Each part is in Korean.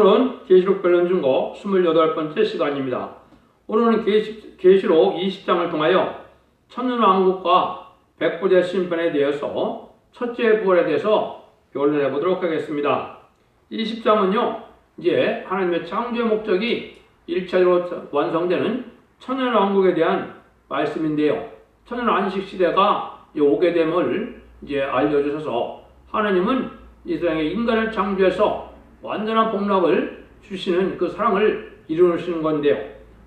오늘은 계시록 변론 증거 28번째 시간입니다. 오늘은 계시록 20장을 통하여 천년왕국과 백부대 심판에 대해서 첫째 부활에 대해서 변론해 보도록 하겠습니다. 20장은요, 이제 하나님의 창조의 목적이 1차적으로 완성되는 천년왕국에 대한 말씀인데요. 천년안식시대가 오게 됨을 이제 알려주셔서 하나님은 이 세상에 인간을 창조해서 완전한 복락을 주시는 그 사랑을 이루시는 건데요.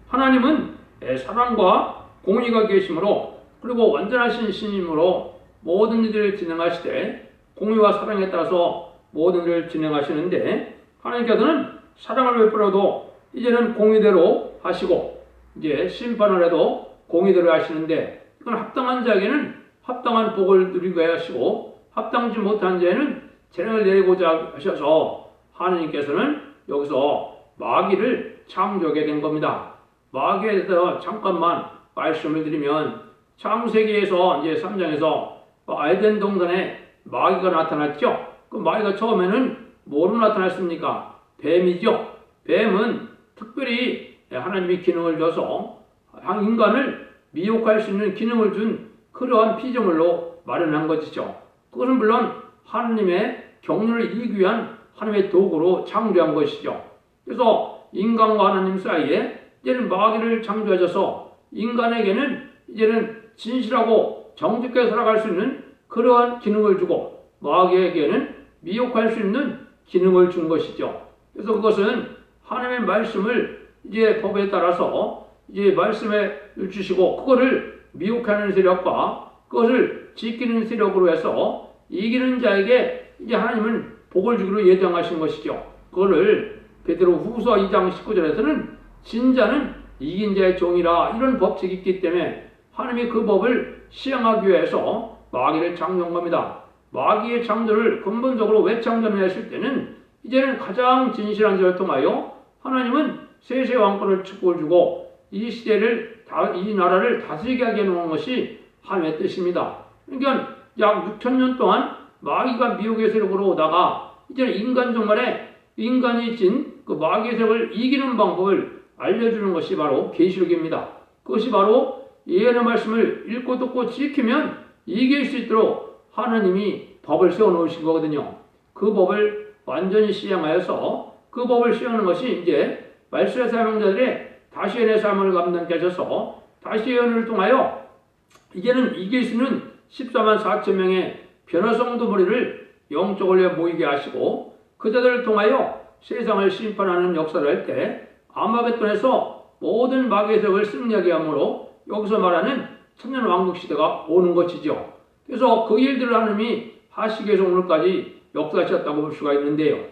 하나님은 사랑과 공의가 계심으로 그리고 완전하신 신임으로 모든 일을 진행하시되 공의와 사랑에 따라서 모든 일을 진행하시는데 하나님께서는 사랑을 베풀어도 이제는 공의대로 하시고 이제 심판을 해도 공의대로 하시는데 이건 합당한 자에게는 합당한 복을 누리게 하시고 합당지 못한 자에는 재앙을 내리고자 하셔서 하나님께서는 여기서 마귀를 창조하게 된 겁니다. 마귀에 대해서 잠깐만 말씀을 드리면 창세기에서 이제 3장에서 에덴 동산에 마귀가 나타났죠. 그 마귀가 처음에는 뭐로 나타났습니까? 뱀이죠. 뱀은 특별히 하나님이 기능을 줘서 인간을 미혹할 수 있는 기능을 준 그러한 피조물로 마련한 것이죠. 그것은 물론 하나님의 경륜을 이기기 위한 하나님의 도구로 창조한 것이죠. 그래서 인간과 하나님 사이에 이제는 마귀를 창조하셔서 인간에게는 이제는 진실하고 정직하게 살아갈 수 있는 그러한 기능을 주고 마귀에게는 미혹할 수 있는 기능을 준 것이죠. 그래서 그것은 하나님의 말씀을 이제 법에 따라서 이제 말씀에 주시고 그거를 미혹하는 세력과 그것을 지키는 세력으로 해서 이기는 자에게 이제 하나님은 복을 주기로 예정하신 것이죠. 그거를 베드로 후서 2장 19절에서는 진자는 이긴 자의 종이라 이런 법칙이 있기 때문에 하나님이 그 법을 시행하기 위해서 마귀를 창조한 겁니다. 마귀의 창조를 근본적으로 왜 창조했을 때는 이제는 가장 진실한 자를 통하여 하나님은 세세 왕권을 축복을 주고 이 시대를 이 나라를 다스리게 하게 해놓은 것이 하나님의 뜻입니다. 그러니까 약 6,000년 동안 마귀가 미혹의 세력으로 오다가 이제는 인간 종말에 인간이 진 그 마귀의 세력을 이기는 방법을 알려주는 것이 바로 계시록입니다. 그것이 바로 예언의 말씀을 읽고 듣고 지키면 이길 수 있도록 하나님이 법을 세워놓으신 거거든요. 그 법을 완전히 시행하여서 그 법을 시행하는 것이 이제 말씀의 사명자들의 다시 예언의 삶을 감당케 하셔서 다시 예언을 통하여 이제는 이길 수 있는 14만 4천 명의 변화성도 무리를 영적으로 모이게 하시고 그 자들을 통하여 세상을 심판하는 역사를 할 때 아마겟돈에서 모든 마귀의 세력을 승리하게 하므로 여기서 말하는 천년왕국 시대가 오는 것이죠. 그래서 그 일들을 하나님이 하시기 위해서 오늘까지 역사하셨다고 볼 수가 있는데요.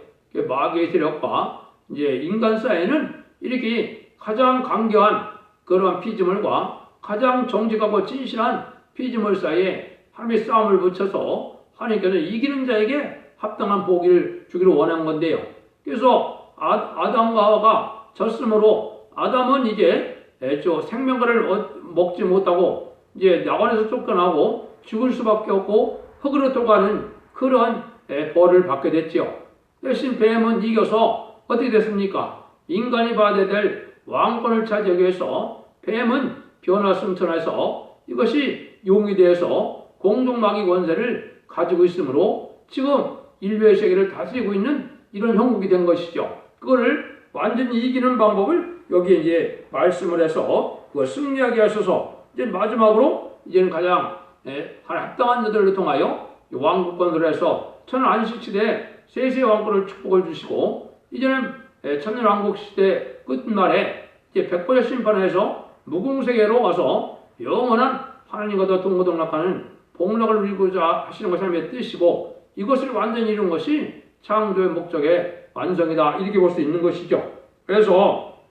마귀의 세력과 이제 인간 사이에는 이렇게 가장 강경한 그러한 피조물과 가장 정직하고 진실한 피조물 사이에 하나님의 싸움을 붙여서 하나님께서 이기는 자에게 합당한 복을 주기를 원한 건데요. 그래서 아담과 하와가 졌으므로 아담은 이제 생명과를 먹지 못하고 이제 낙원에서 쫓겨나고 죽을 수밖에 없고 흙으로 돌아가는 그런 벌을 받게 됐죠. 대신 뱀은 이겨서 어떻게 됐습니까? 인간이 받아야 될 왕권을 차지하기 위해서 뱀은 변화승천해서 이것이 용이 되어서 공동마귀 권세를 가지고 있으므로 지금 인류의 세계를 다스리고 있는 이런 형국이 된 것이죠. 그거를 완전히 이기는 방법을 여기에 이제 말씀을 해서 그걸 승리하게 하셔서 이제 마지막으로 이제는 가장 합당한 자들을 통하여 왕국권을 해서 천안식시대에 세세 왕권을 축복을 주시고 이제는 천년왕국 시대 끝말에 이제 백번의 심판을 해서 무궁세계로 와서 영원한 하나님과 더 동고동락하는 복락을 누리고자 하시는 것이 하나님의 뜻이고 이것을 완전히 이룬 것이 창조의 목적의 완성이다 이렇게 볼 수 있는 것이죠. 그래서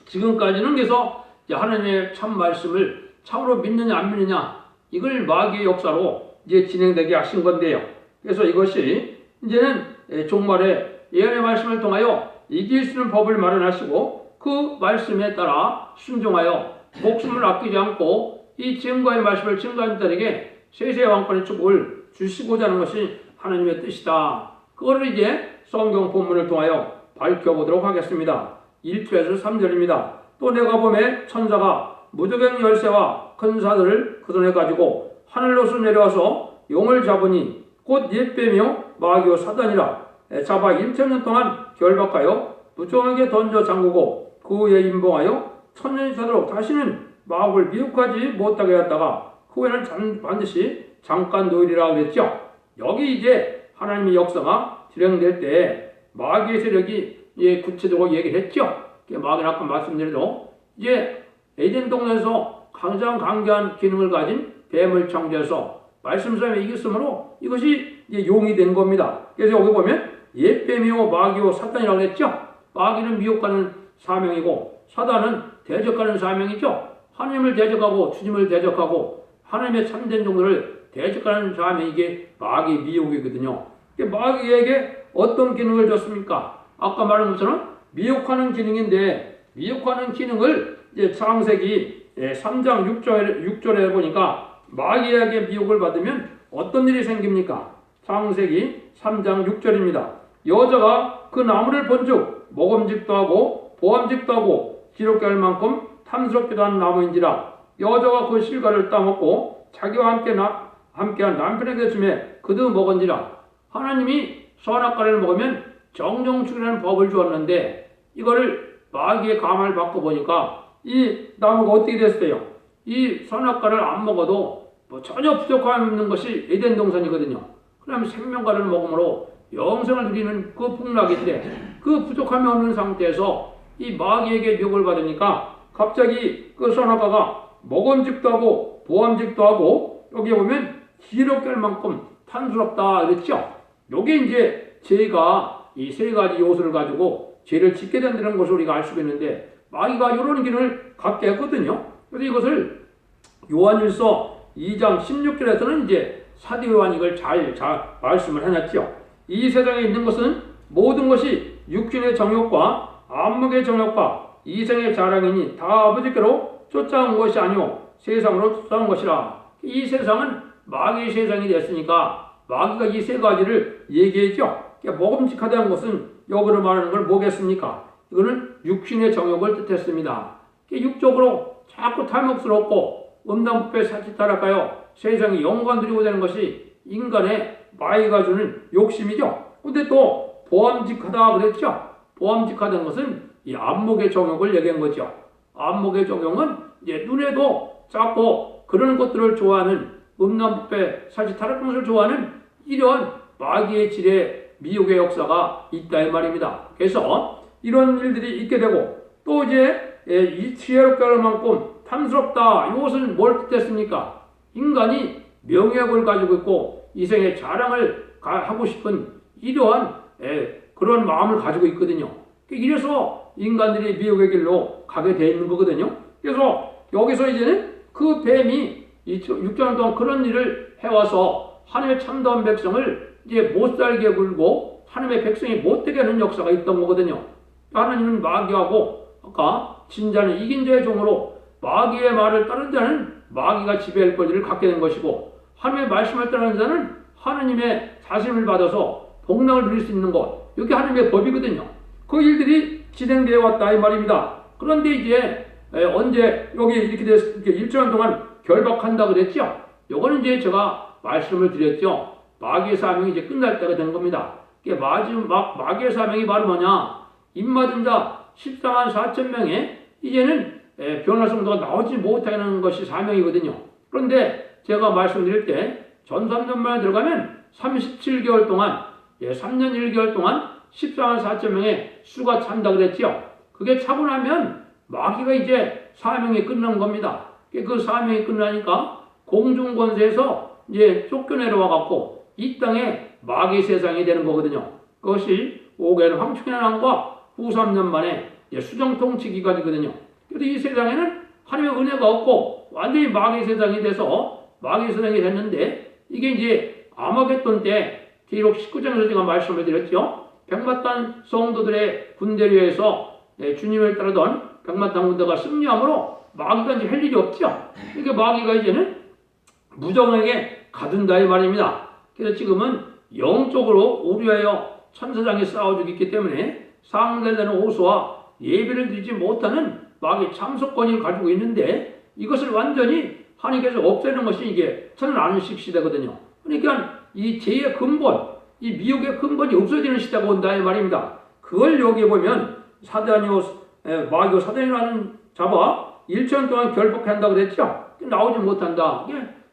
지금까지는 그래서 하나님의 참 말씀을 참으로 믿느냐 안 믿느냐 이걸 마귀의 역사로 이제 진행되게 하신 건데요. 그래서 이것이 이제는 종말에 예언의 말씀을 통하여 이길 수 있는 법을 마련하시고 그 말씀에 따라 순종하여 목숨을 아끼지 않고 이 증거의 말씀을 증거한 자들에게 세세 왕권의 축복을 주시고자 하는 것이 하나님의 뜻이다. 그거를 이제 성경 본문을 통하여 밝혀보도록 하겠습니다. 1절에서 3절입니다. 또 내가 보매 천사가 무저갱 열쇠와 큰 사들을 그 손에 가지고 하늘로서 내려와서 용을 잡으니 곧 옛뱀이요 마귀요 사단이라 잡아 1천년 동안 결박하여 무정하게 던져 잠그고 그 후에 임봉하여 천년이 되도록 다시는 마귀를 미혹하지 못하게 했다가 그 후에는 반드시 잠깐 노일이라 그랬죠. 여기 이제 하나님의 역사가 진행될 때 마귀의 세력이 구체적으로 얘기를 했죠. 마귀는 아까 말씀드려도 이제 에덴 동네에서 가장 강경한 기능을 가진 뱀을 창조해서 말씀싸움에 이겼으므로 이것이 이제 용이 된 겁니다. 그래서 여기 보면 옛뱀이요 마귀요 사단이라고 했죠. 마귀는 미혹하는 사명이고 사단은 대적하는 사명이죠. 하나님을 대적하고 주님을 대적하고 하나님의 참된 종들을 대적하는 사명이 이게 마귀 미혹이거든요. 마귀에게 어떤 기능을 줬습니까? 아까 말한 것처럼 미혹하는 기능인데 미혹하는 기능을 이제 창세기 3장 6절에 보니까 마귀에게 미혹을 받으면 어떤 일이 생깁니까? 창세기 3장 6절입니다. 여자가 그 나무를 본즉 먹음직도 하고 보암직도 하고 기롭게 할 만큼 탐스럽기도 한 나무인지라 여자가 그 실과를 따먹고 자기와 함께한 남편에게 주매 그도 먹은지라. 하나님이 선악과를 먹으면 정령 죽이라는 법을 주었는데 이거를 마귀의 감을 받고 보니까 이 나무가 어떻게 됐어요? 이 선악과를 안 먹어도 전혀 부족함이 없는 것이 에덴 동산이거든요. 그러면 생명과를 먹음으로 영생을 누리는 그 풍락인데 그 부족함이 없는 상태에서 이 마귀에게 미혹을 받으니까 갑자기 그 선악과가 먹음직도 하고 보암직도 하고 여기에 보면 기롭게 할 만큼 탐스럽다 그랬죠. 요게 이제 죄가 이 세 가지 요소를 가지고 죄를 짓게 된다는 것을 우리가 알 수가 있는데 마귀가 이런 기능을 갖게 했거든요. 그래서 이것을 요한일서 2장 16절에서는 이제 사도 요한이 이걸 잘 말씀을 해놨죠. 이 세상에 있는 것은 모든 것이 육신의 정욕과 안목의 정욕과 이생의 자랑이니 다 아버지께로 쫓아온 것이 아니오 세상으로 쫓아온 것이라. 이 세상은 마귀의 세상이 됐으니까 마귀가 이 세 가지를 얘기했죠. 먹음직하다는 것은 여기로 말하는 걸 뭐겠습니까? 이거는 육신의 정욕을 뜻했습니다. 육적으로 자꾸 탐욕스럽고 음란부패 사치타락하여 세상에 영광 누리고 되는 것이 인간의 마귀가 주는 욕심이죠. 근데 또 보암직하다 그랬죠. 보암직하다는 것은 이 안목의 정욕을 얘기한 거죠. 안목의 정욕은 이제 눈에도 작고 그런 것들을 좋아하는 음란부패 사치타락한 것을 좋아하는 이런 마귀의 질의 미혹의 역사가 있다 이 말입니다. 그래서 이런 일들이 있게 되고 또 이제 이 지혜롭게 할 만큼 탐스럽다. 이것은 뭘 뜻했습니까? 인간이 명예욕을 가지고 있고 이생의 자랑을 하고 싶은 이러한 그런 마음을 가지고 있거든요. 이래서 인간들이 미혹의 길로 가게 돼 있는 거거든요. 그래서 여기서 이제는 그 뱀이 6년 동안 그런 일을 해와서 하나님의 참다운 백성을 이제 못 살게 굴고 하나님의 백성이 못 되게 하는 역사가 있던 거거든요. 하나님은 마귀하고 아까 진자는 이긴 자의 종으로 마귀의 말을 따른 자는 마귀가 지배할 권리를 갖게 된 것이고 하나님의 말씀을 따르는 자는 하나님의 다스림을 받아서 복락을 누릴 수 있는 것. 이게 하나님의 법이거든요. 그 일들이 진행되어 왔다 이 말입니다. 그런데 이제 언제 여기 이렇게 1년 동안 결박한다 그랬죠. 요거는 이제 제가 말씀을 드렸죠. 마귀의 사명이 이제 끝날 때가 된 겁니다. 마귀의 사명이 바로 뭐냐? 입맞은 자 14만 4천 명에 이제는 변화 성도가 나오지 못하는 것이 사명이거든요. 그런데 제가 말씀드릴 때 전 3년 만에 들어가면 37개월 동안 3년 1개월 동안 14만 4천 명의 수가 찬다 그랬죠. 그게 차고 나면 마귀가 이제 사명이 끝난 겁니다. 그 사명이 끝나니까 공중권세에서 이제 쫓겨내려와 갖고 이 땅에 마귀 세상이 되는 거거든요. 그것이 5개월 황충의 난과 후 3년 만에 수정통치 기간이거든요. 그래서 이 세상에는 하나님의 은혜가 없고 완전히 마귀 세상이 돼서 마귀 세상이 됐는데 이게 이제 아마겟돈 때 기록 19장에서 제가 말씀을 드렸죠. 백마탄 성도들의 군대를 위해서 주님을 따르던 백마탄 군대가 승리함으로 마귀가 이제 할 일이 없죠. 그러니까 마귀가 이제는 무정에게 가둔다 이 말입니다. 그래서 지금은 영적으로 우리하여 천사장이 싸워주고 있기 때문에 상달되는 오수와 예배를 드리지 못하는 마귀의 참석권을 가지고 있는데 이것을 완전히 하나님께서 없애는 것이 이게 천안식 시대거든요. 그러니까 이 죄의 근본, 이 미혹의 근본이 없어지는 시대가 온다 이 말입니다. 그걸 여기 보면 마귀와 사단이라는 잡아 1천 동안 결박한다고 그랬죠. 나오지 못한다.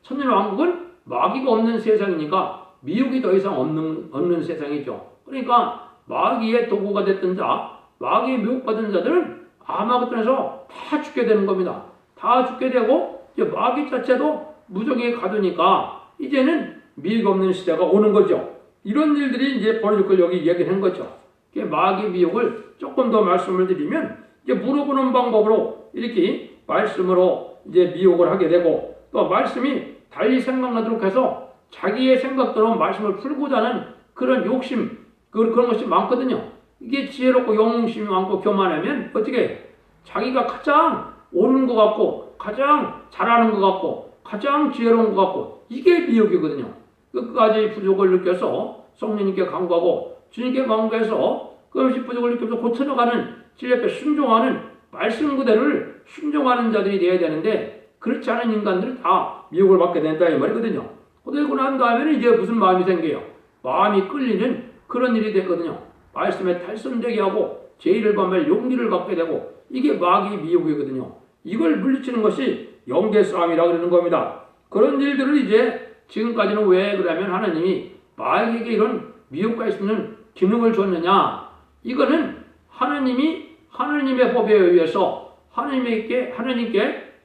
천년왕국은 마귀가 없는 세상이니까 미혹이 더 이상 없는 세상이죠. 그러니까 마귀의 도구가 됐던 자, 마귀의 미혹받은 자들은 아마겟돈에서 다 죽게 되는 겁니다. 다 죽게 되고 이제 마귀 자체도 무정에 가두니까 이제는 미혹이 없는 시대가 오는 거죠. 이런 일들이 이제 벌어질 걸 여기 얘기한 거죠. 마귀 미혹을 조금 더 말씀을 드리면 이제 물어보는 방법으로 이렇게 말씀으로 이제 미혹을 하게 되고 또 말씀이 달리 생각나도록 해서 자기의 생각대로 말씀을 풀고자 하는 그런 욕심 그런 것이 많거든요. 이게 지혜롭고 영웅심이 많고 교만하면 어떻게 자기가 가장 옳은 것 같고 가장 잘하는 것 같고 가장 지혜로운 것 같고 이게 미혹이거든요. 끝까지 부족을 느껴서 성령님께 간구하고 주님께 간구해서 그것이 부족을 느껴서 고쳐나가는 진리 앞에 순종하는 말씀 그대로를 순종하는 자들이 되어야 되는데 그렇지 않은 인간들은 다 미혹을 받게 된다 이 말이거든요. 그러고 난 다음에는 이제 무슨 마음이 생겨요? 마음이 끌리는 그런 일이 되거든요. 말씀에 탈선되게 하고 죄를 범할 용기를 갖게 되고 이게 마귀의 미혹이거든요. 이걸 물리치는 것이 영계 싸움이라고 그러는 겁니다. 그런 일들을 이제 지금까지는 왜 그러면 하나님이 마귀에게 이런 미혹할 수 있는 기능을 줬느냐? 이거는 하나님이 하나님의 법에 의해서 하나님께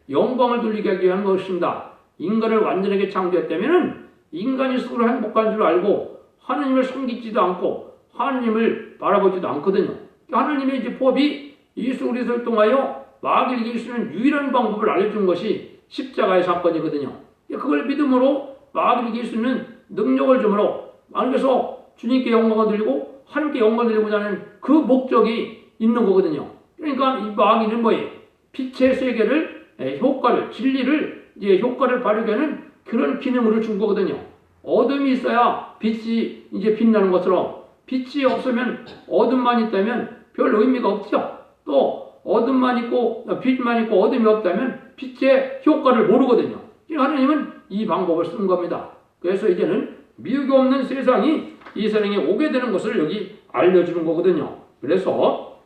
영광을 돌리게 하기 위한 것입니다. 인간을 완전하게 창조했다면 인간이 스스로 행복한 줄 알고 하나님을 섬기지도 않고 하나님을 바라보지도 않거든요. 하나님의 이제 법이 예수 그리스도를 통하여 마귀를 이길 수 있는 유일한 방법을 알려준 것이 십자가의 사건이거든요. 그걸 믿음으로 마귀를 이길 수 있는 능력을 주므로 그래서 주님께 영광을 드리고 하나님께 영광을 드리고자 하는 그 목적이 있는 거거든요. 그러니까 이 마귀는 뭐예요? 빛의 세계를 효과를 진리를 이제 효과를 발휘하게 하는 그런 기능을 준 거거든요. 어둠이 있어야 빛이 이제 빛나는 것처럼 빛이 없으면 어둠만 있다면 별 의미가 없죠. 또 어둠만 있고 빛만 있고 어둠이 없다면 빛의 효과를 모르거든요. 하나님은 이 방법을 쓴 겁니다. 그래서 이제는 미혹이 없는 세상이 이 세상에 오게 되는 것을 여기 알려주는 거거든요. 그래서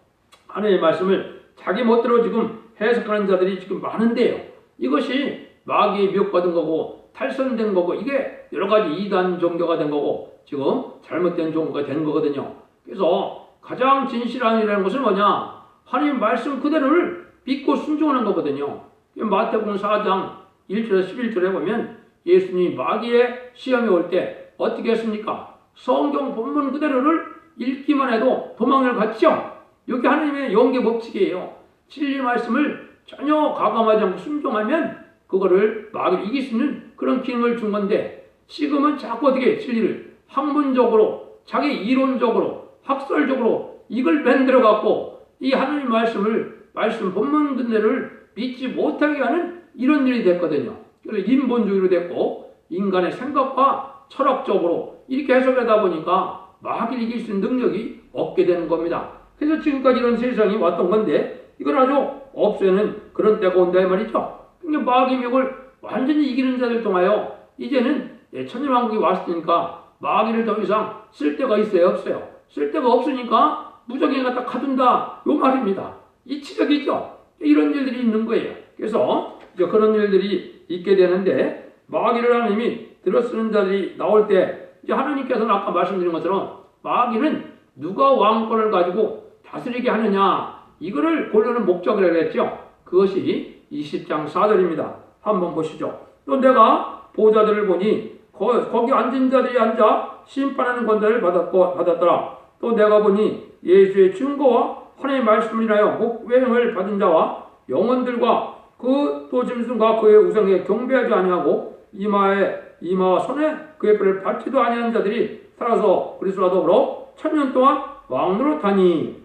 하나님의 말씀을 자기 멋대로 지금 해석하는 자들이 지금 많은데요. 이것이 마귀에 미혹받은 거고 탈선된 거고 이게 여러 가지 이단 종교가 된 거고 지금 잘못된 종교가 된 거거든요. 그래서 가장 진실한 일이라는 것은 뭐냐? 하나님 말씀 그대로를 믿고 순종하는 거거든요. 마태복음 4장 1절에서 11절에 보면 예수님이 마귀의 시험이 올 때 어떻게 했습니까? 성경 본문 그대로를 읽기만 해도 도망을 갔죠. 여기 하나님의 영계 법칙이에요. 진리 말씀을 전혀 가감하지 않고 순종하면 그거를 마귀를 이길 수 있는 그런 기능을 준 건데 지금은 자꾸 어떻게 진리를 학문적으로 자기 이론적으로 학설적으로 이걸 만들어 갖고 이 하나님 말씀 본문 그대로를 믿지 못하게 하는 이런 일이 됐거든요. 그래서 인본주의로 됐고 인간의 생각과 철학적으로 이렇게 해석하다 보니까 마귀를 이길 수 있는 능력이 없게 되는 겁니다. 그래서 지금까지 이런 세상이 왔던 건데 이걸 아주 없애는 그런 때가 온다 이 말이죠. 그러니까 마귀 미혹을 완전히 이기는 자들 통하여 이제는 천년왕국이 왔으니까 마귀를 더 이상 쓸 데가 있어요 없어요? 쓸 데가 없으니까 무적에 갖다 가둔다 요 말입니다. 이치적이죠. 이런 일들이 있는 거예요. 그래서 이제 그런 일들이 있게 되는데 마귀를 하나님이 들어쓰는 자들이 나올 때 이제 하나님께서는 아까 말씀드린 것처럼 마귀는 누가 왕권을 가지고 다스리게 하느냐 이거를 고려하는 목적이라고 했죠. 그것이 20장 4절입니다. 한번 보시죠. 또 내가 보좌들을 보니 거기 앉은 자들이 앉아 심판하는 권세를 받았더라. 또 내가 보니 예수의 증거와 하나님의 말씀을 인하여 목회행을 받은 자와 영혼들과 그 또 짐승과 그의 우상에 경배하지 아니하고 이마와 손에 그의 뿔을 밟지도 아니한 자들이 살아서 그리스도와 더불어 1000년 동안 왕노릇하니.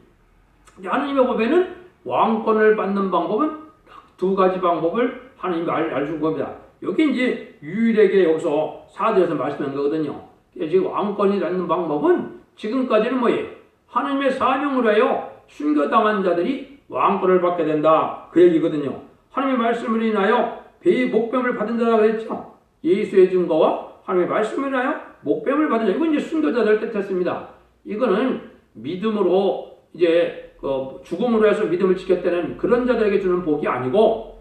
하나님의 법에는 왕권을 받는 방법은 두 가지 방법을 하나님이 알려준 겁니다. 여기 이제 유일하게 여기서 4절에서 말씀한 거거든요. 지금 왕권이 갖는 방법은 지금까지는 뭐예요? 하나님의 사명으로 하여 순교당한 자들이 왕권을 받게 된다. 그 얘기거든요. 하나님의 말씀을 인하여 배의 목뱀을 받은 자라고 그랬죠. 예수의 증거와 하나님의 말씀을 인하여 목뱀을 받은 자. 이건 이제 순교자들 뜻했습니다. 이거는 믿음으로 이제 죽음으로 해서 믿음을 지켰다는 그런 자들에게 주는 복이 아니고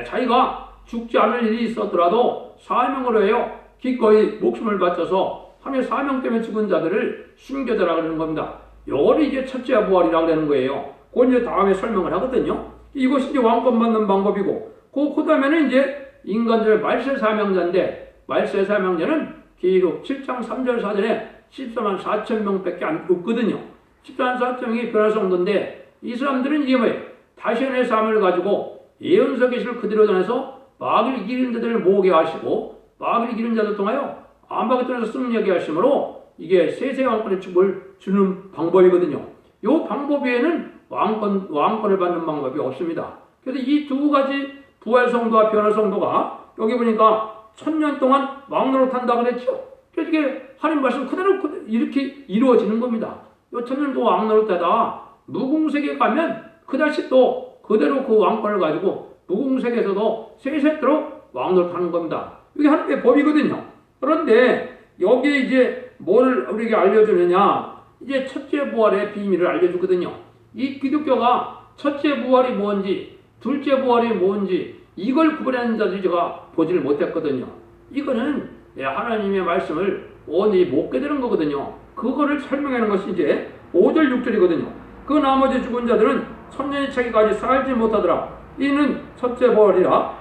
자기가 죽지 않을 일이 있었더라도 사명으로 해요 기꺼이 목숨을 바쳐서 하나님의 사명 때문에 죽은 자들을 순교자라고 하는 겁니다. 요거를 이제 첫째 부활이라고 하는 거예요. 그건 이제 다음에 설명을 하거든요. 이것이 이제 왕권 받는 방법이고, 그 다음에는 이제 인간들의 말세 사명자인데, 말세 사명자는 기록 7장 3절 4절에 14만 4천 명밖에 안 없거든요. 14만 4천 명이 변화성도인데, 이 사람들은 이게 뭐예요? 다시의 삶을 가지고 예언서 계시를 그대로 전해서 마귀를 이기는 자들을 모으게 하시고, 마귀를 이기는 자들 통하여 암박에 떠나서 승리하게 하심으로 이게 세세 왕권의 축을 주는 방법이거든요. 이 방법 외에는 왕권을 받는 방법이 없습니다. 그래서 이 두 가지 부활성도와 변화성도가 여기 보니까 1000년 동안 왕노릇한다 그랬죠. 그래서 이게 하나님 말씀 그대로 이렇게 이루어지는 겁니다. 이 1000년 동안 왕노릇하다 무궁색에 가면 그다시 또 그대로 그 왕권을 가지고 무궁색에서도 세세토록 왕노릇하는 겁니다. 이게 하나님의 법이거든요. 그런데 여기에 이제 뭘 우리에게 알려주느냐? 이제 첫째 부활의 비밀을 알려주거든요. 이 기독교가 첫째 부활이 뭔지, 둘째 부활이 뭔지 이걸 구분하는 자들이 제가 보지를 못했거든요. 이거는 하나님의 말씀을 온전히 못 깨달은 거거든요. 그거를 설명하는 것이 이제 5절 6절이거든요. 그 나머지 죽은 자들은 천년이 차기까지 살지 못하더라. 이는 첫째 부활이라.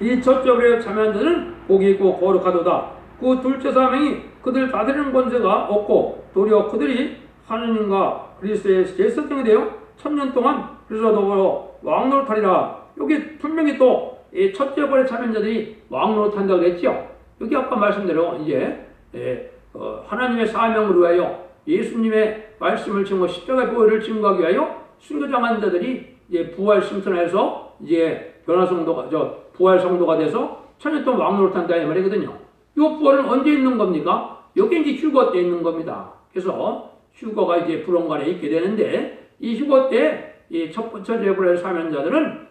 이 첫째 부활에 참여한 자들은 복이 있고 거룩하도다. 그 둘째 사명이 그들 다스리는 권세가 없고 도리어 그들이 하느님과 그리스도의 제사장이 되어 1000년 동안 그리스도와 더불어 왕노릇하리라. 여기 분명히 또 이 첫째 부활에 참여한 자들이 왕노릇한다고 했죠. 여기 아까 말씀대로 이제 하나님의 사명을 위하여 예수님의 말씀을 증거 십자가의 보혈을 증거하기 위하여 순교당한 자들이 이제 부활 승천해서 이제 부활 성도가 돼서 1000년 동안 왕노릇한다 이 말이거든요. 이 부활은 언제 있는 겁니까? 여기 이제 휴거 때 있는 겁니다. 그래서 휴거가 이제 불원간에 있게 되는데 이 휴거 때 이 첫 번째 제불의 사명자들은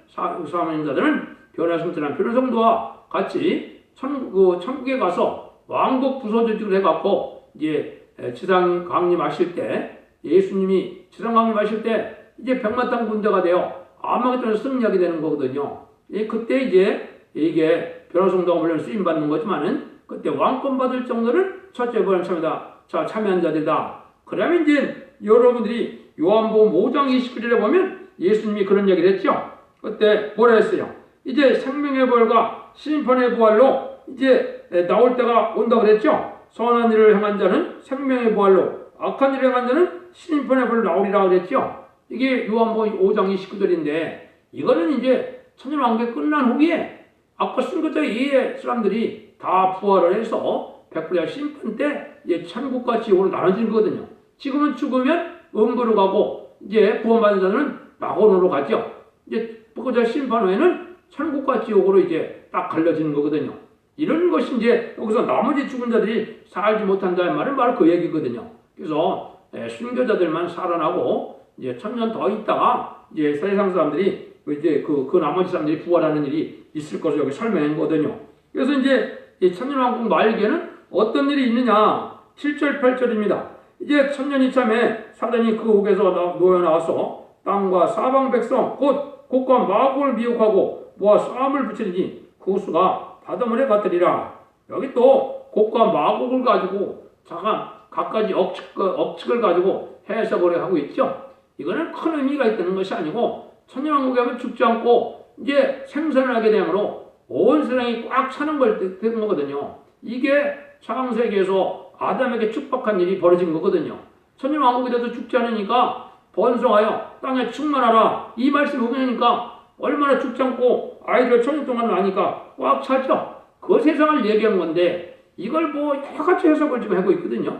변화승천한 변화성도와 같이 천국에 가서 왕국 부서조직을 해갖고 이제 지상 강림하실 때 예수님이 지상 강림하실 때 이제 백마탄 군대가 되어 아마겟돈에서 승리하게 되는 거거든요. 그때 이제 이게 변화성도가 물론 쓰임 받는 거지만은 그때 왕권 받을 정도를 첫째 부활에 참여한 자들이다. 그러면 이제 여러분들이 요한복음 5장 29절에 보면 예수님이 그런 얘기를 했죠. 그때 뭐라 했어요? 이제 생명의 부활과 심판의 부활로 이제 나올 때가 온다 그랬죠. 선한 일을 행한 자는 생명의 부활로, 악한 일을 행한 자는 심판의 부활로 나오리라 그랬죠. 이게 요한복음 5장 29절인데 이거는 이제 천년왕국이 끝난 후에 아까 순교자 이의 사람들이 다 부활을 해서 백불야 심판 때 이제 천국과 지옥으로 나눠진 거거든요. 지금은 죽으면 음부로 가고 이제 구원받은 자들은 낙원으로 가죠. 이제 백불야 심판 후에는 천국과 지옥으로 이제 딱 갈려지는 거거든요. 이런 것이 이제 여기서 나머지 죽은 자들이 살지 못한다는 말은 바로 그 얘기거든요. 그래서 순교자들만 살아나고 이제 1000년 더 있다가 이제 세상 사람들이 이제 그 나머지 사람들이 부활하는 일이 있을 것을 여기 설명한 거거든요. 그래서 이제 이 천년왕국 말기에는 어떤 일이 있느냐? 7절 8절입니다. 이제 천년이 참에 사단이 그 옥에서 놓여 나와서 땅과 사방 백성 곧 곡과 마곡을 미혹하고 모아 싸움을 붙이니 그 수가 바닷물에 같으리라. 여기 또 곡과 마곡을 가지고 각가지 억측을 가지고 해석을 하고 있죠. 이거는 큰 의미가 있다는 것이 아니고 천년왕국에 하면 죽지 않고 이제 생선을 하게 되므로 온 세상이 꽉 차는 걸 되는 거거든요. 이게 창세기에서 아담에게 축복한 일이 벌어진 거거든요. 천년왕국이 돼도 죽지 않으니까 번성하여 땅에 충만하라. 이 말씀 보니까 얼마나 죽지 않고 아이들 천년 동안 나니까 꽉 차죠. 그 세상을 얘기한 건데 이걸 뭐 여러 가지 해석을 지금 하고 있거든요.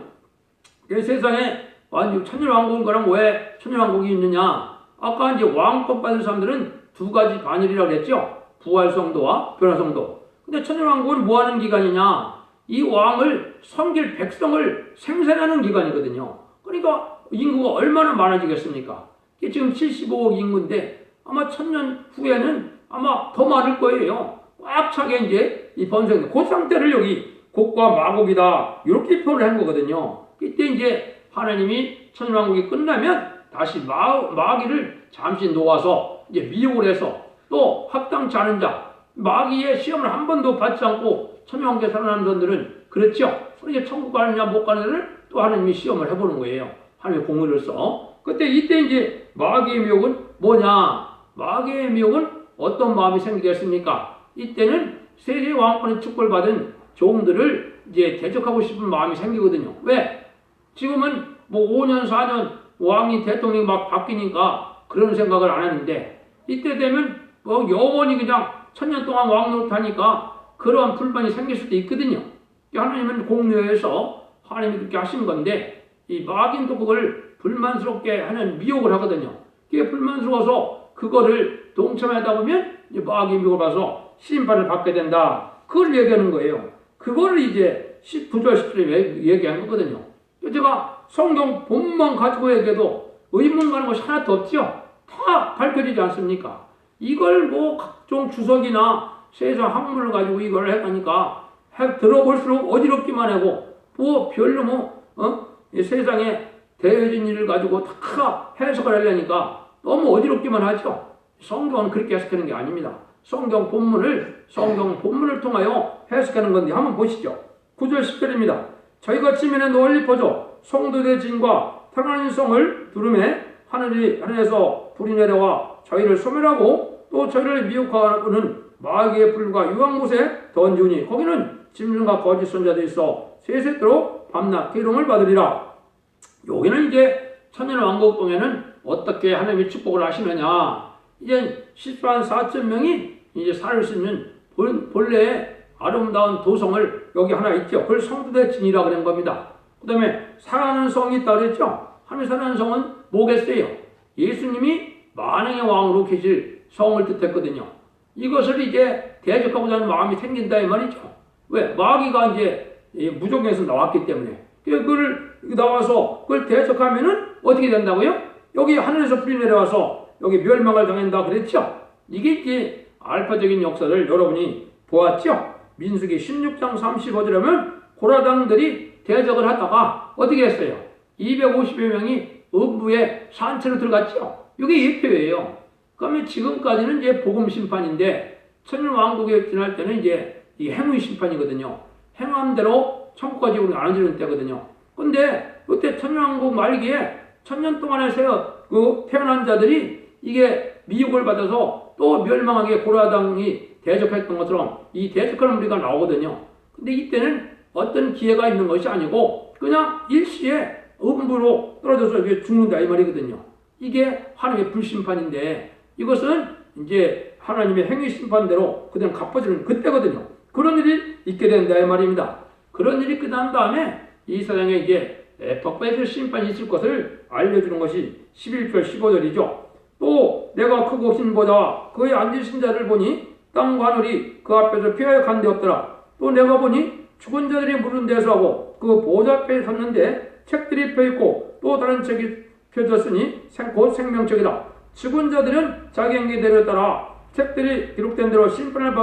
그 세상에 천년왕국인 거랑 왜 천년왕국이 있느냐? 아까 이제 왕권 받은 사람들은 두 가지 반일이라고 했죠. 부활성도와 변화성도. 근데 천년왕국은 뭐 하는 기간이냐? 이 왕을 섬길 백성을 생산하는 기간이거든요. 그러니까 인구가 얼마나 많아지겠습니까? 이게 지금 75억 인구인데 아마 1000년 후에는 아마 더 많을 거예요. 꽉 차게 이제 이 번성, 그 상태를 여기 곡과 마곡이다 이렇게 표현을 한 거거든요. 이때 이제 하나님이 천년왕국이 끝나면 다시 마귀를 잠시 놓아서 이제 미혹을 해서 또 합당치 않은 자, 마귀의 시험을 한 번도 받지 않고 천년왕국에 살아남은 자들은 그렇죠. 이제 천국 가느냐 못 가느냐를 또 하나님이 시험을 해보는 거예요. 하나님의 공의를 써. 그때 이때 이제 마귀의 미혹은 뭐냐? 마귀의 미혹은 어떤 마음이 생기겠습니까? 이때는 세세 왕권의 축복을 받은 종들을 이제 대적하고 싶은 마음이 생기거든요. 왜? 지금은 뭐 5년, 4년 왕이 대통령이 막 바뀌니까 그런 생각을 안 하는데 이때 되면 뭐 영원히 그냥 1000년 동안 왕 노릇하니까 그러한 불만이 생길 수도 있거든요. 하나님은 공의에서 하나님이 그렇게 하신 건데 이 마귀도 그걸 불만스럽게 하는 미혹을 하거든요. 그게 불만스러워서 그거를 동참하다 보면 마귀 미혹을 봐서 심판을 받게 된다. 그걸 얘기하는 거예요. 그거를 이제 9절 10절에 얘기한 거거든요. 제가 성경 본만 가지고 얘기해도 의문 가는 것이 하나도 없죠. 다 밝혀지지 않습니까? 이걸 뭐 각종 주석이나 세상 학문을 가지고 이걸 해가니까 들어볼수록 어지럽기만 하고 뭐 별로 세상에 대해진 일을 가지고 다 해석을 하려니까 너무 어지럽기만 하죠. 성경은 그렇게 해석하는 게 아닙니다. 성경 본문을 통하여 해석하는 건데 한번 보시죠. 9절 10절입니다. 저희가 지면에 널리 퍼져 성도의 진과 평안한 성을 두름에 하늘에서 불이 내려와 저희를 소멸하고 또 저희를 미혹하는 마귀의 불과 유황 못에 던지우니 거기는 짐승과 거짓 선자들이 있어 세세토록 밤낮 기름을 받으리라. 여기는 이제 천년왕국 동에는 어떻게 하나님이 축복을 하시느냐. 이제 14만 4천 명이 이제 살 수 있는 본래의 아름다운 도성을 여기 하나 있죠. 그걸 성도의 진이라 그런 겁니다. 그 다음에 살아나는 성이 있다 그랬죠. 하나님 살아나는 성은 뭐겠어요? 예수님이 만왕의 왕으로 계실 성을 뜻했거든요. 이것을 이제 대적하고자 하는 마음이 생긴다 이 말이죠. 왜? 마귀가 이제 무적에서 나왔기 때문에. 그걸 나와서 그걸 대적하면은 어떻게 된다고요? 여기 하늘에서 불이 내려와서 여기 멸망을 당한다 그랬죠. 이게 이제 알파적인 역사를 여러분이 보았죠. 민수기 16장 35절에 하면 고라당들이 대적을 하다가 어떻게 했어요? 250여 명이 음부에 산채로 들어갔죠. 이게 예표예요. 그러면 지금까지는 이제 복음 심판인데 천년왕국에 지날 때는 이제 이 행위 심판이거든요. 행한 대로 천국까지 우리가 나눠지는 때거든요. 근데 그때 천년왕국 말기에 1000년 동안에 태어난 자들이 이게 미혹을 받아서 또 멸망하게 고라당이 대적했던 것처럼 이 대적하는 우리가 나오거든요. 근데 이때는 어떤 기회가 있는 것이 아니고 그냥 일시에 음부로 떨어져서 죽는다 이 말이거든요. 이게 하나님의 불심판인데 이것은 이제 하나님의 행위 심판대로 그냥 갚아지는 그때거든요. 그런 일이 있게 된다 이 말입니다. 그런 일이 끝난 다음에 이 세상에 이제 덕배의 심판이 있을 것을 알려주는 것이 11절 15절이죠. 또 내가 크고 긴 보다 그의 앉으신 자를 보니 땅과 하늘이 그 앞에서 피하여 간 데 없더라. 또 내가 보니 죽은 자들이 물은 데서 하고 그 보좌 앞에 섰는데 책들이 펴있고 또 다른 책이 펴졌으니 곧 생명책이다. 죽은 자들은 자기 행위대로 따라 책들이 기록된 대로 심판을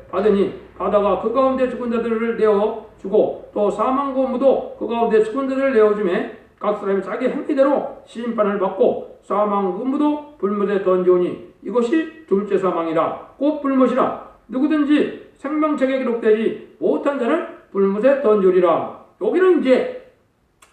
받으니 바다가 그 가운데 죽은 자들을 내어주고 또 사망과 무도 그 가운데 죽은 자들을 내어주매 각 사람이 자기 행위대로 심판을 받고 사망과 무도 불못에 던지오니 이것이 둘째 사망이라 곧 불못이라. 누구든지 생명책에 기록되지 못한 자는 불못에 던지리라. 여기는 이제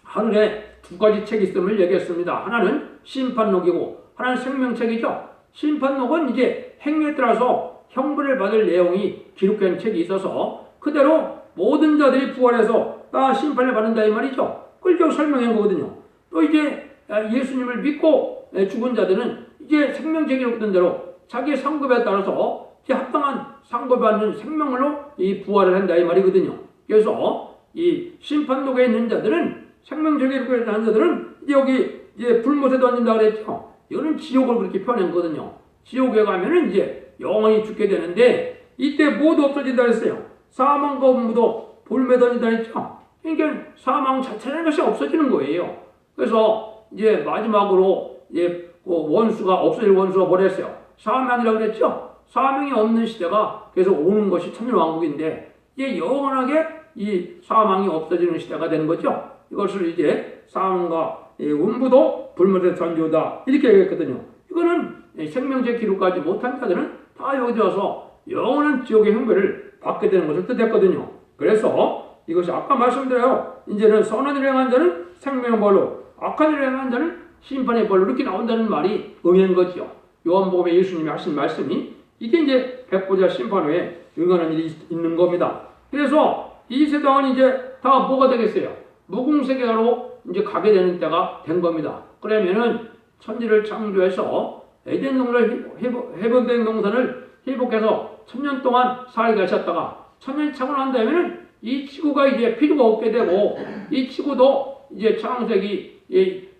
하늘에 두 가지 책이 있음을 얘기했습니다. 하나는 심판록이고 하나는 생명책이죠. 심판록은 이제 행위에 따라서 형벌을 받을 내용이 기록된 책이 있어서 그대로 모든 자들이 부활해서 다 심판을 받는다 이 말이죠. 그걸 설명한 거거든요. 또 이제 예수님을 믿고 죽은 자들은 이제 생명책에 기록된 대로 자기의 상급에 따라서 이제 합당한 상급을 받는 생명으로 이 부활을 한다 이 말이거든요. 그래서 이 심판록에 있는 자들은 생명책에 기록된 자들은 이제 여기 이제 불못에 던진다 그랬죠. 이거는 지옥을 그렇게 표현한 거거든요. 지옥에 가면은 이제 영원히 죽게 되는데 이때 모두 없어진다 그랬어요. 사망과 음부도 불못에 던진다 그랬죠. 그러니까 사망 자체라는 것이 없어지는 거예요. 그래서 이제 마지막으로 이제 그 원수가 없어질 원수가 뭐랬어요? 사망이라고 그랬죠? 사망이 없는 시대가 계속 오는 것이 천년왕국인데 이제 영원하게 이 사망이 없어지는 시대가 되는 거죠. 이것을 이제 사망과 음부도 불못의 전조다 이렇게 얘기했거든요. 이거는 생명체 기록하지 못한 자들은 다 여기 와서 영원한 지옥의 형벌을 받게 되는 것을 뜻했거든요. 그래서 이것이 아까 말씀드려요. 이제는 선한 일을 행한 자는 생명의 벌로, 악한 일을 행한 자는 심판의 벌로 이렇게 나온다는 말이 응한 거죠. 요한복음에 예수님이 하신 말씀이 이게 이제 백보자 심판 후에 응하는 일이 있는 겁니다. 그래서 이 세상은 이제 다 뭐가 되겠어요? 무궁세계로 이제 가게 되는 때가 된 겁니다. 그러면은 천지를 창조해서 에덴 동산을 회복된 동산을 회복해서 1000년 동안 살게 하셨다가 1000년이 차고 난 다음에는 이 지구가 이제 필요가 없게 되고 이 지구도 이제 창세기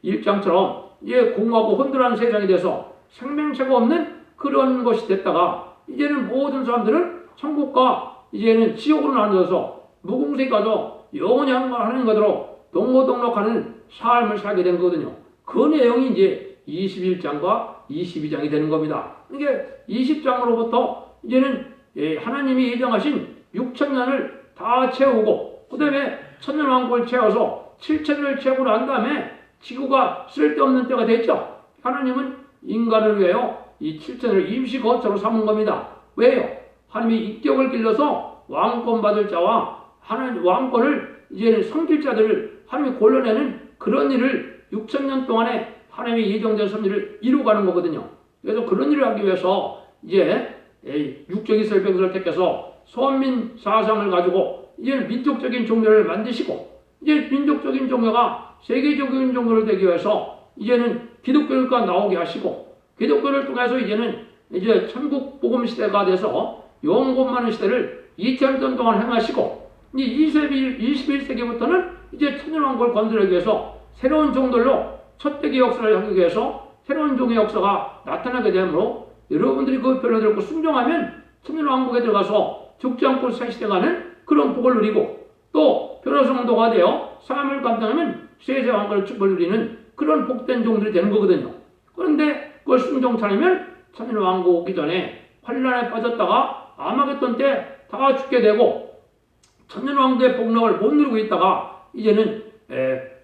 1장처럼 이제 공허하고 혼돈한 세상이 돼서 생명체가 없는 그런 것이 됐다가 이제는 모든 사람들은 천국과 이제는 지옥으로 나눠서 무궁세계 가서 영원히 하는 것으로 동고동락하는 삶을 살게 된 거거든요. 그 내용이 이제 21장과 22장이 되는 겁니다. 이게 20장으로부터 이제는 하나님이 예정하신 6천년을 다 채우고 그 다음에 천년왕국을 채워서 7천년을 채우고 난 다음에 지구가 쓸데없는 때가 됐죠. 하나님은 인간을 위하여 이 7천년을 임시 거처로 삼은 겁니다. 왜요? 하나님이 인격을 길러서 왕권 받을 자와 하나님 왕권을 이제는 섬길 자들을 하나님이 골라내는 그런 일을 6천년 동안에 하나님의 예정된 섭리를 이루어가는 거거든요. 그래서 그런 일을 하기 위해서 이제 육적 이스라엘 백성을 택해서 선민 사상을 가지고 이제 민족적인 종교를 만드시고 이제 민족적인 종교가 세계적인 종교를 되기 위해서 이제는 기독교가 나오게 하시고 기독교를 통해서 이제는 이제 천국 복음 시대가 돼서 영원 많은 시대를 2000년 동안 행하시고 이제 21세기부터는 이제 천년왕국을 건설하기 위해서 새로운 종들로 첫대기 역사를 하기 위해서 새로운 종의 역사가 나타나게 되므로 여러분들이 그 변론을 듣고 순종하면 천년왕국에 들어가서 죽지 않고 새 시대가는 그런 복을 누리고 또 변호성도가 되어 삶을 감당하면 세세왕국을 축복을 누리는 그런 복된 종들이 되는 거거든요. 그런데 그걸 순종치 않으면 천년왕국 오기 전에 환란에 빠졌다가 아마겟돈 때 다 죽게 되고 천년왕국의 복락을 못 누리고 있다가 이제는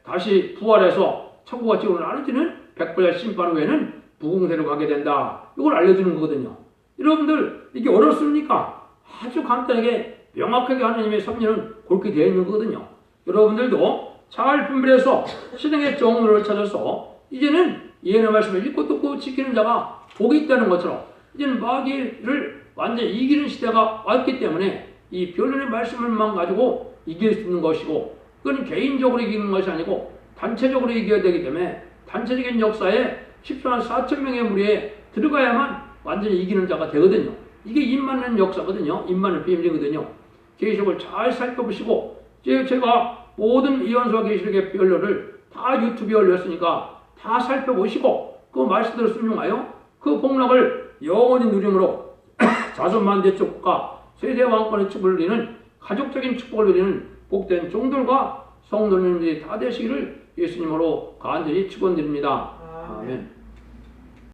다시 부활해서 천국과 지옥을 나눠지는 백보자 심판 후에는 무궁세로 가게 된다. 이걸 알려주는 거거든요. 여러분들 이게 어렵습니까? 아주 간단하게 명확하게 하나님의 섭리는 그렇게 되어 있는 거거든요. 여러분들도 잘 분별해서 신앙의 정로를 찾아서 이제는 예언의 말씀을 읽고 듣고 지키는 자가 복이 있다는 것처럼 이제는 마귀를 완전히 이기는 시대가 왔기 때문에 이 변론의 말씀을만 가지고 이길 수 있는 것이고 그건 개인적으로 이기는 것이 아니고 단체적으로 이겨야 되기 때문에 단체적인 역사에 10만 4천 명의 무리에 들어가야만 완전히 이기는 자가 되거든요. 이게 입맞는 역사거든요. 입맞는 비밀이거든요. 계시록을 잘 살펴보시고 제가 모든 이언수와 계시록의 변론을 다 유튜브에 올렸으니까 다 살펴보시고 그 말씀대로 순종하여 그 복락을 영원히 누림으로 자손만대 축복과 세세 왕권의 축복을 누리는 가족적인 축복을 누리는 복된 종들과 성도님들이 다 되시기를 예수님으로 간절히 축원드립니다. 아멘.